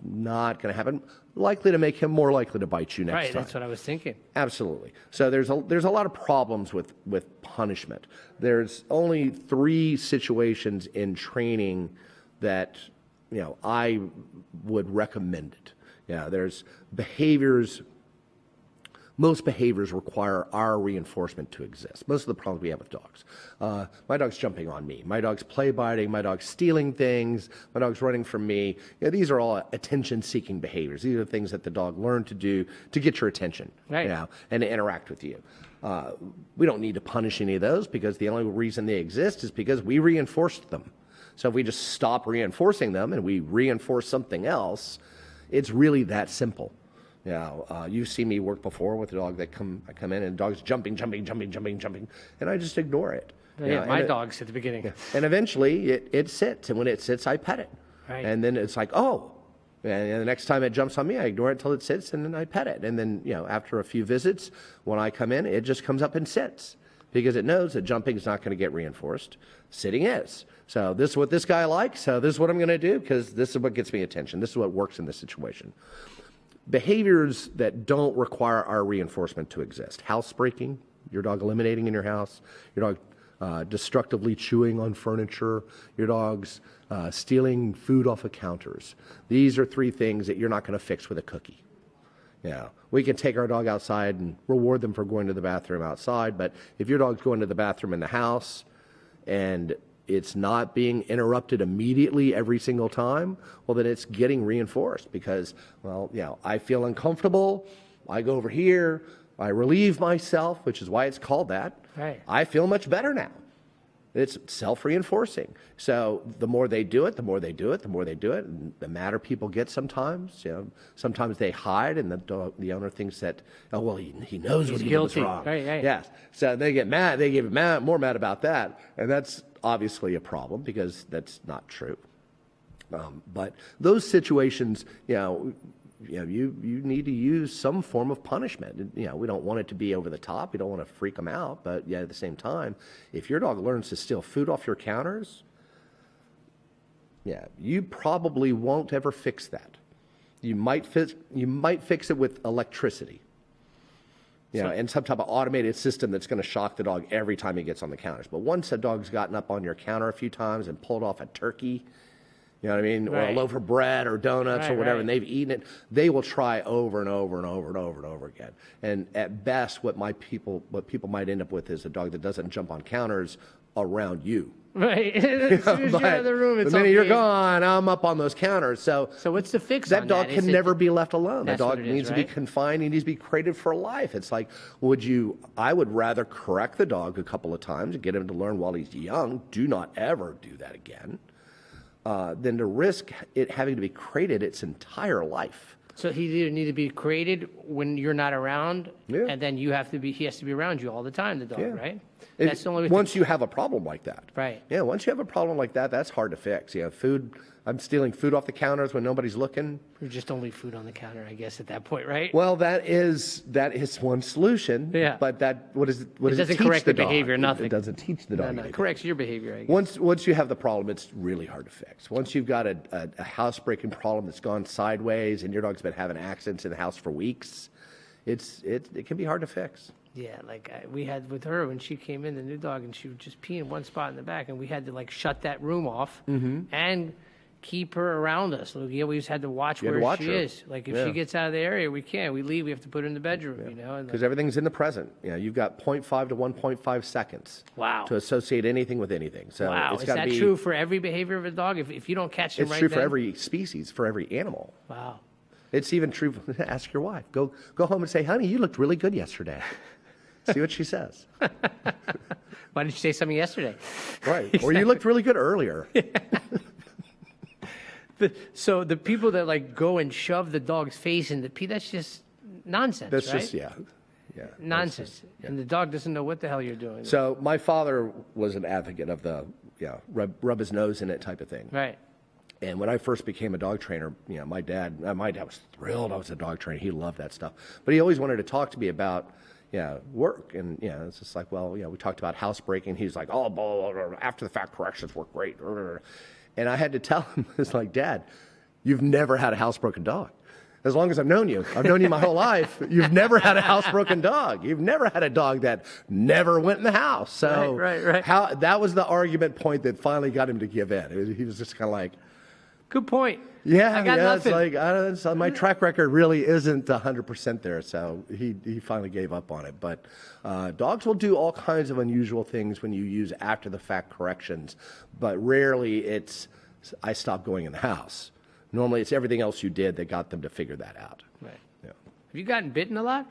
Not going to happen. Likely to make him more likely to bite you next time. Right, that's what I was thinking. Absolutely. So there's a lot of problems with punishment. There's only 3 situations in training that I would recommend it. There's behaviors. Most behaviors require our reinforcement to exist. Most of the problems we have with dogs. My dog's jumping on me. My dog's play biting. My dog's stealing things. My dog's running from me. These are all attention-seeking behaviors. These are things that the dog learned to do to get your attention, right, and to interact with you. We don't need to punish any of those, because the only reason they exist is because we reinforced them. So if we just stop reinforcing them and we reinforce something else, it's really that simple. You've seen me work before with a dog that I come in and the dog's jumping, and I just ignore it. My dogs at the beginning. And eventually it sits, and when it sits, I pet it. Right. And then it's like, oh. And the next time it jumps on me, I ignore it until it sits, and then I pet it. And then, after a few visits, when I come in, it just comes up and sits, because it knows that jumping is not going to get reinforced. Sitting is. So this is what this guy likes, so this is what I'm going to do, because this is what gets me attention. This is what works in this situation. Behaviors that don't require our reinforcement to exist. Housebreaking, your dog eliminating in your house, your dog destructively chewing on furniture, your dog's stealing food off of counters. These are 3 things that you're not going to fix with a cookie. We can take our dog outside and reward them for going to the bathroom outside, but if your dog's going to the bathroom in the house and it's not being interrupted immediately every single time, well, then it's getting reinforced because, well, I feel uncomfortable. I go over here. I relieve myself, which is why it's called that. Right. I feel much better now. It's self-reinforcing. So the more they do it, the more they do it, the more they do it, and the madder people get sometimes. Sometimes they hide, and the owner thinks that, oh, well, he knows what he did was wrong. Right. Yes. So they get mad. They get more mad about that, and that's obviously a problem because that's not true. But those situations, you need to use some form of punishment. We don't want it to be over the top. We don't want to freak them out. But at the same time, if your dog learns to steal food off your counters, you probably won't ever fix that. You might fix it with electricity. And some type of automated system that's going to shock the dog every time he gets on the counters. But once a dog's gotten up on your counter a few times and pulled off a turkey, you know what I mean? Or a loaf of bread or donuts or whatever, and they've eaten it, they will try over and over and over and over and over again. And at best, what people might end up with is a dog that doesn't jump on counters around you. Right. As soon as you're out of the room, it's the minute you're gone, I'm up on those counters. So what's the fix that on dog that? can never be left alone. The dog what it needs is, to be right? confined. He needs to be crated for life. It's like, I would rather correct the dog a couple of times and get him to learn while he's young. Do not ever do that again. Than to risk it having to be crated its entire life. So he either need to be created when you're not around, Yeah. and then he has to be around you all the time, the dog, Yeah. right? That's the only way. Once you have a problem like that. Right. Yeah, once you have a problem like that, that's hard to fix. Food, I'm stealing food off the counters when nobody's looking. Or just only food on the counter, I guess, at that point, right? Well, that is one solution. Yeah. But what does it doesn't teach correct the the dog? behavior, nothing. It doesn't teach the dog. No, anything. it corrects your behavior, I guess. Once you have the problem, it's really hard to fix. Once you've got a housebreaking problem that's gone sideways and your dog's been having accidents in the house for weeks, it can be hard to fix. Yeah, like we had with her when she came in, the new dog, and she would just pee in one spot in the back, and we had to shut that room off and keep her around us. We always had to watch where she is. Like if she gets out of the area, we leave. We have to put her in the bedroom, Because everything's in the present. You've got 0.5 to 1.5 seconds. Wow. To associate anything with anything. So wow, it's is gotta that be, true for every behavior of a dog? If you don't catch them It's right true then? for every species, for every animal. Wow. It's even true. Ask your wife. Go home and say, "Honey, you looked really good yesterday." See what she says. Why didn't you say something yesterday? Right. Or you looked really good earlier. So the people that go and shove the dog's face in the pee, that's just nonsense, That's right? just Nonsense. And the dog doesn't know what the hell you're doing. So my father was an advocate of the rub his nose in it type of thing. Right. And when I first became a dog trainer, my dad was thrilled I was a dog trainer. He loved that stuff. But he always wanted to talk to me about work. And it's just like, well, we talked about housebreaking. He's like, oh, blah, blah, blah, after the fact corrections work great. And I had to tell him, it's like, Dad, you've never had a housebroken dog. As long as I've known you my whole life, you've never had a housebroken dog. You've never had a dog that never went in the house. So right. That was the argument point that finally got him to give in. He was just kind of like, good point. yeah, I got nothing. It's like, my track record really isn't 100% there. So he finally gave up on it. But dogs will do all kinds of unusual things when you use after the fact corrections, but rarely I stopped going in the house. Normally, it's everything else you did that got them to figure that out. Right. Yeah. Have you gotten bitten a lot?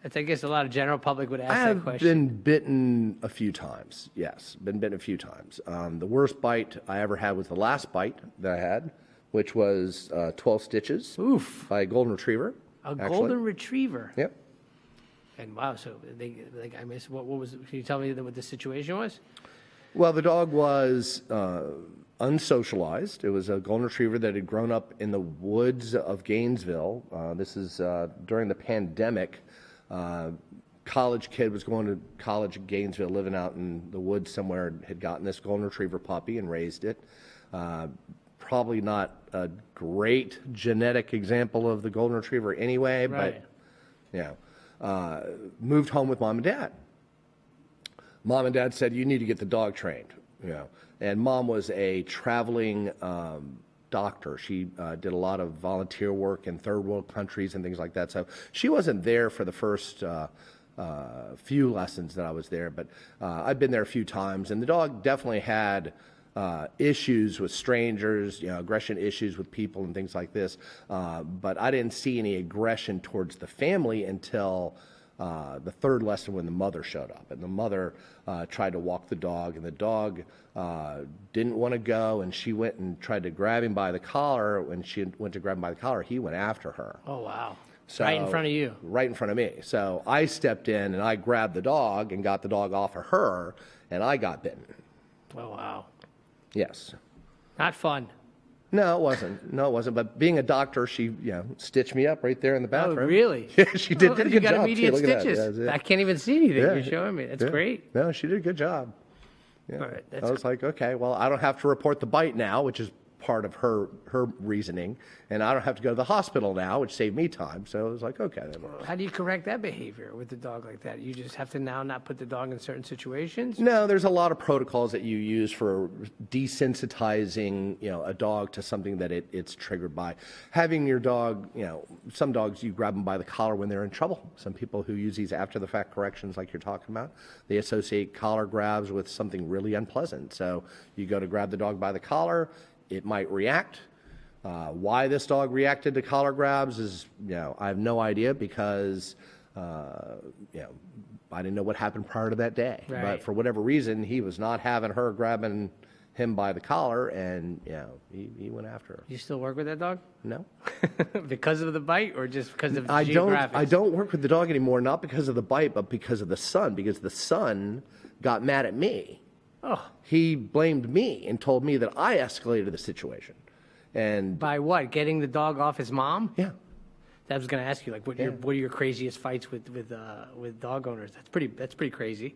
I guess a lot of general public would ask I that have question. been bitten a few times. Yes, been bitten a few times. The worst bite I ever had was the last bite that I had, which was 12 stitches. Oof. By a golden retriever. Golden retriever. Yep. And wow, so I missed what was? Can you tell me what the situation was? Well, the dog was unsocialized. It was a golden retriever that had grown up in the woods of Gainesville. This is during the pandemic. College kid was going to college in Gainesville, living out in the woods somewhere, had gotten this golden retriever puppy and raised it. Probably not a great genetic example of the golden retriever anyway, Right. but moved home with mom and dad. Mom and dad said, you need to get the dog trained. And mom was a traveling doctor. She did a lot of volunteer work in third world countries and things like that. So she wasn't there for the first few lessons that I was there, but I've been there a few times, and the dog definitely had issues with strangers, aggression issues with people and things like this. But I didn't see any aggression towards the family until the third lesson when the mother showed up. And the mother tried to walk the dog, and the dog didn't want to go, and she went and tried to grab him by the collar. When she went to grab him by the collar, he went after her. Oh, wow. So, right in front of you. Right in front of me. So I stepped in, and I grabbed the dog and got the dog off of her, and I got bitten. Oh, wow. Yes. Not fun. No, it wasn't. No, it wasn't. But being a doctor, she, stitched me up right there in the bathroom. Oh, really? Yeah, she did. Did a You good got job. immediate Look at that. stitches. Yeah, I can't even see anything. Yeah. You're showing me. That's Yeah. great. No, she did a good job. Yeah. All right, I was like, okay, well, I don't have to report the bite now, which is part of her reasoning, and I don't have to go to the hospital now, which saved me time. So I was like, okay. Then. How do you correct that behavior with the dog like that? You just have to now not put the dog in certain situations? No, there's a lot of protocols that you use for desensitizing, a dog to something that it's triggered by. Having your dog, some dogs you grab them by the collar when they're in trouble. Some people who use these after the fact corrections like you're talking about, they associate collar grabs with something really unpleasant. So you go to grab the dog by the collar, it might react. Why this dog reacted to collar grabs is, I have no idea because, I didn't know what happened prior to that day. Right. But for whatever reason, he was not having her grabbing him by the collar, and, he went after her. You still work with that dog? No. Because of the bite or just because of I geographics? don't work with the dog anymore, not because of the bite, but because of the son, because the son got mad at me. Oh. He blamed me and told me that I escalated the situation. And By what? Getting the dog off his mom? yeah, I was going to ask you, like, what are your craziest fights with dog owners? That's pretty crazy.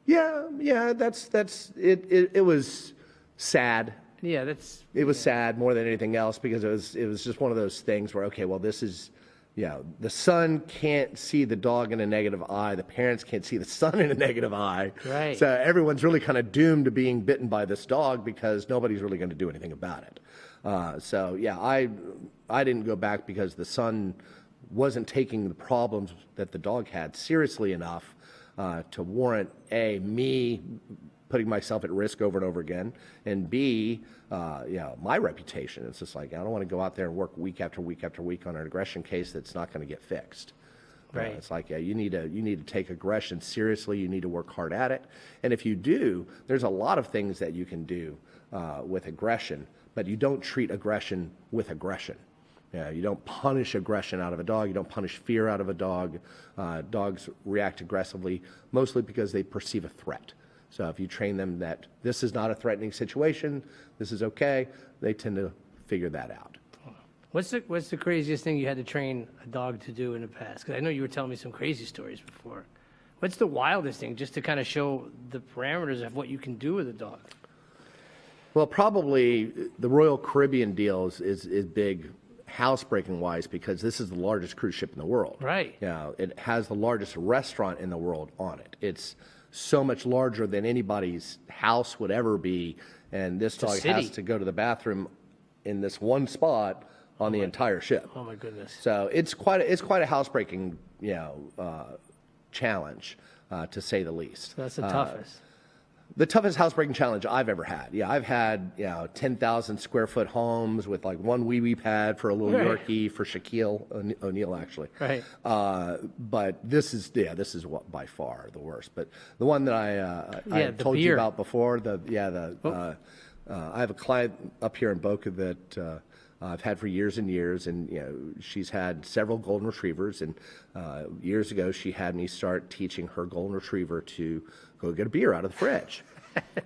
yeah, that's it. It was sad. Yeah, It was sad more than anything else because it was just one of those things where, okay, well, this is, the son can't see the dog in a negative eye. The parents can't see the son in a negative eye. Right. So everyone's really kind of doomed to being bitten by this dog because nobody's really going to do anything about it. I didn't go back because the son wasn't taking the problems that the dog had seriously enough to warrant me putting myself at risk over and over again, and B, my reputation. It's just like, I don't want to go out there and work week after week after week on an aggression case that's not going to get fixed. Right. It's like, you need to take aggression seriously. You need to work hard at it. And if you do, there's a lot of things that you can do with aggression, but you don't treat aggression with aggression. You don't punish aggression out of a dog. You don't punish fear out of a dog. Dogs react aggressively, mostly because they perceive a threat. So if you train them that this is not a threatening situation, this is okay, they tend to figure that out. What's the craziest thing you had to train a dog to do in the past? Because I know you were telling me some crazy stories before. What's the wildest thing, just to kind of show the parameters of what you can do with a dog? Well, probably the Royal Caribbean deal is big housebreaking wise because this is the largest cruise ship in the world. Right. It has the largest restaurant in the world on it. It's so much larger than anybody's house would ever be, and this dog has to go to the bathroom in this one spot on the entire ship. Oh my goodness! So it's quite a housebreaking challenge to say the least. So that's the toughest. The toughest housebreaking challenge I've ever had. Yeah, I've had 10,000 square foot homes with like one wee pad for a little Yorkie for Shaquille O'Neal actually. Right. But this is what by far the worst. But the one that I told you about before, I have a client up here in Boca that I've had for years and years, and she's had several golden retrievers, and years ago she had me start teaching her golden retriever to go get a beer out of the fridge.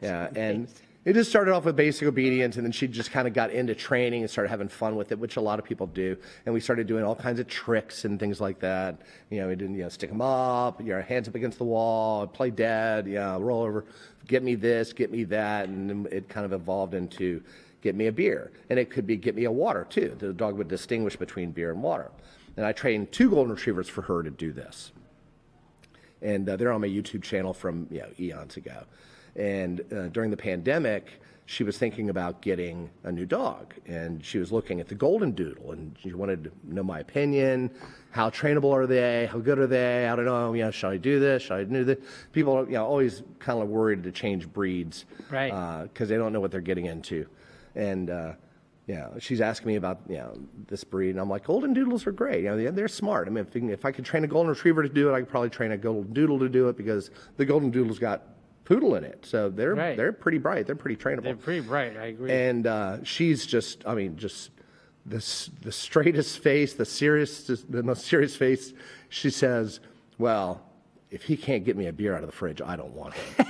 And it just started off with basic obedience, and then she just kind of got into training and started having fun with it, which a lot of people do. And we started doing all kinds of tricks and things like that. We didn't stick them up, your hands up against the wall, play dead, roll over, get me this, get me that, and then it kind of evolved into get me a beer. And it could be get me a water, too. The dog would distinguish between beer and water. And I trained 2 golden retrievers for her to do this. And they're on my YouTube channel from eons ago. And during the pandemic, she was thinking about getting a new dog, and she was looking at the Goldendoodle, and she wanted to know my opinion. How trainable are they? How good are they? I don't know. Should I do this? Should I do this? People are, always kind of worried to change breeds, Right? Because they don't know what they're getting into, and she's asking me about this breed, and I'm like, Goldendoodles are great. They're smart. I mean, if I could train a Golden Retriever to do it, I could probably train a Goldendoodle to do it, because the Goldendoodle's got poodle in it, so they're pretty bright. They're pretty trainable. They're pretty bright. I agree. And she's just the straightest face, the most serious face. She says, "Well, if he can't get me a beer out of the fridge, I don't want him."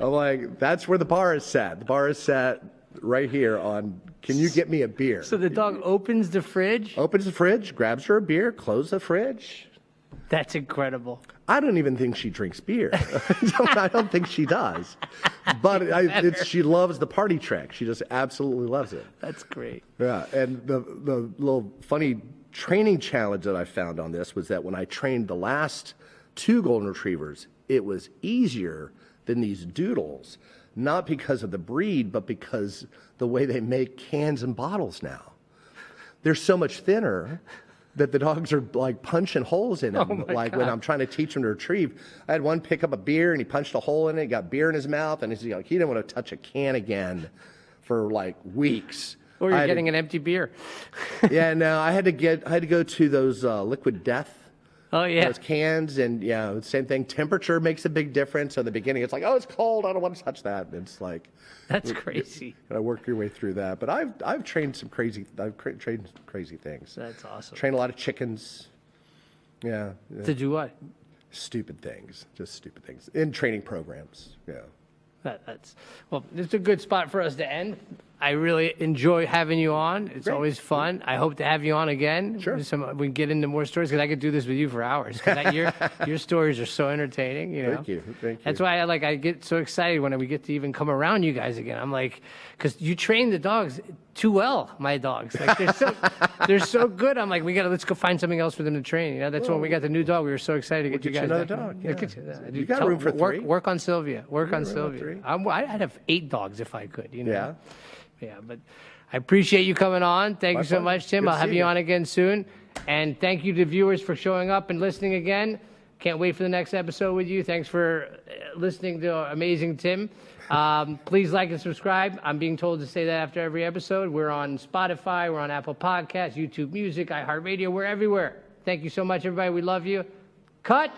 I'm like, that's where the bar is set. The bar is set right here on, can you get me a beer? So the dog opens the fridge? Opens the fridge, grabs her a beer, closes the fridge. That's incredible. I don't even think she drinks beer. I don't think she does. But she loves the party trick. She just absolutely loves it. That's great. Yeah, and the little funny training challenge that I found on this was that when I trained the last 2 Golden Retrievers, it was easier than these doodles, not because of the breed, but because the way they make cans and bottles now. They're so much thinner that the dogs are like punching holes in them. When I'm trying to teach them to retrieve. I had one pick up a beer and he punched a hole in it, got beer in his mouth, and he didn't want to touch a can again for like weeks. Or you're getting an empty beer. Yeah, no, I had to go to those Liquid Death. Oh, yeah. Those cans, and same thing. Temperature makes a big difference. So in the beginning, it's like, oh, it's cold. I don't want to touch that. And it's like, that's crazy. Gotta work your way through that. But I've trained some crazy. Trained crazy things. That's awesome. Trained a lot of chickens. Yeah. To do what? Stupid things. Just stupid things in training programs. Yeah. It's a good spot for us to end. I really enjoy having you on. It's always fun. I hope to have you on again. Sure. We can get into more stories, because I could do this with you for hours. Your stories are so entertaining. Thank you. That's why I get so excited when we get to even come around you guys again. I'm like, because you train the dogs too well. My dogs, they're so good. I'm like, let's go find something else for them to train. That's when we got the new dog. We were so excited to get you guys another back. dog. Yeah. You got room for 3. Work on Sylvia. Work on Sylvia. I'd have 8 dogs if I could. Yeah. Yeah, but I appreciate you coming on. Thank you so much, Tim. Good I'll have you on again soon. And thank you to viewers for showing up and listening again. Can't wait for the next episode with you. Thanks for listening to amazing Tim. Please like and subscribe. I'm being told to say that after every episode. We're on Spotify. We're on Apple Podcasts, YouTube Music, iHeartRadio. We're everywhere. Thank you so much, everybody. We love you. Cut.